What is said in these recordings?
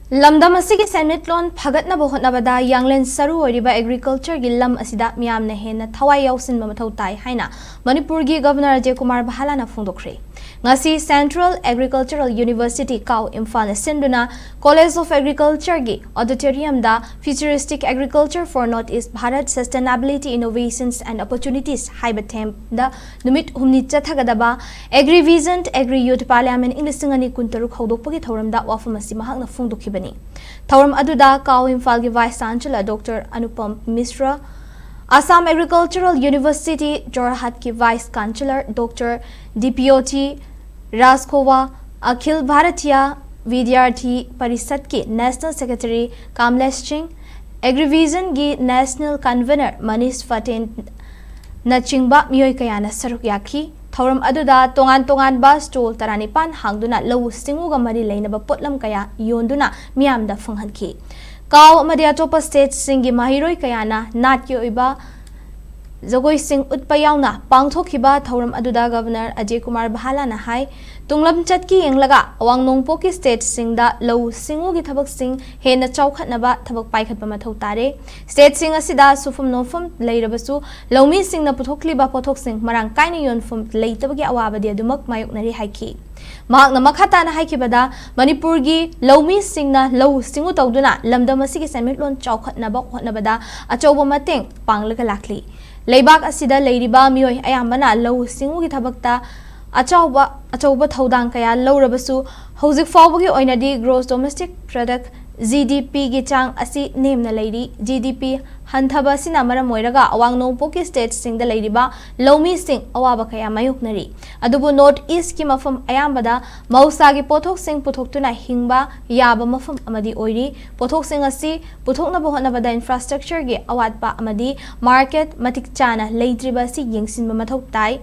Lamdam asigi semitlon phagatna bohotnabada yanglen saru oriba agriculture gi lam asida miyamna henna Thawai Yaoshinba Mathou tai haina Manipur gi Governor Bhalla na phongdokhre. Ngasi Central Agricultural University Kau Imphal sinduna College of Agriculture gi auditorium da Futuristic Agriculture for Northeast Bharat Sustainability Innovations and Opportunities haiba them da numit humni chathagadaba Agri-Vision Agri-Youth Parliament Inglisingani kuntaruk hodokpagi thoram da wafamasi mahakna phongdokhibani. Thoram aduda Kau Imphal gi Vice Chancellor Dr. Anupam Misra, Assam Agricultural University Jorhat ki Vice Chancellor Dr. DPOT Raskova, Akhil Bharatiya Vidyarthi Parisad ki National Secretary Kamlesh Singh, Agri-Vision gi National Convener Manish Faten Nachingba Miyoi Kayana Saruk Yaki, Thoram aduda tongan ba stall taranipan hangduna lawu singuga mari lainaba potlam kaya yonduna miyamda phanghanki. Kau amadi atopa state singi mahiroi kayana natki oiba Zagoi Singh Utpayawna pangthokhiba thoram aduda Governor Bhalla na hai tunglam chatki yenglaga awang nongpoki state singda low singu gi thabak sing henna chawkhatnaba thabak paikhatba mathau tare state sing asida sufum nofum leirabasu lawmi singna puthokliba pothok sing marang kaina yonfum leitabagi awabadi adumak mayoknari haiki mahakna makhata na haikibada Manipur gi lawmi singna low singu tawduna lamdam asigi semitlon chawkhatnaba hotnabada achawba mateng panglaga lakli Leibak asida leiriba miyoi ayambana law singu gi thabakta achawba thodang kaya lawrabasu hauzik fawbagi oinadi gross domestic product GDP gi chang asi nemna leiri GDP hanthaba sina maram oiraga awang nongpoki state singda leiriba lawmi sing awaba kaya mayoknari adubu north east ki mafam ayambada mausa gi pothok sing puthoktuna hingba yaba mafam amadi oiri pothok sing asi puthokna bohonabada infrastructure gi awatpa amadi market matik chana leitriba si yengsinba mathau tai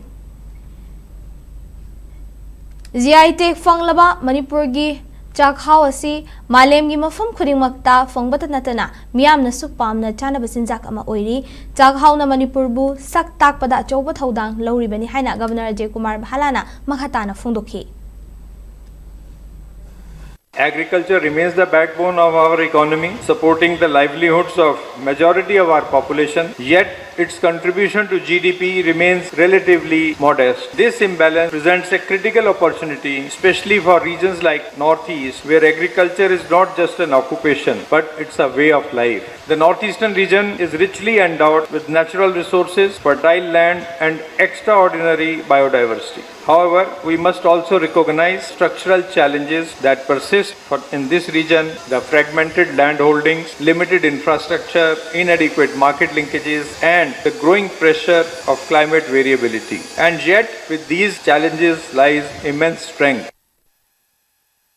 GI fanglaba Manipur gi Chakhau asi malem gi mafam khudingmakta fongbata natana miyamna supamna chanaba sinjak ama oiri Chakhau na Manipur bu sak takpada chawba thodang lawribani haina Governor Bhalla na makhatana phongdokhi. Agriculture remains the backbone of our economy, supporting the livelihoods of majority of our population, yet its contribution to GDP remains relatively modest. This imbalance presents a critical opportunity, especially for regions like Northeast, where agriculture is not just an occupation, but it's a way of life. The Northeastern region is richly endowed with natural resources, fertile land, and extraordinary biodiversity. However, we must also recognize structural challenges that persist in this region: the fragmented land holdings, limited infrastructure, inadequate market linkages, and the growing pressure of climate variability. And yet, with these challenges lies immense strength.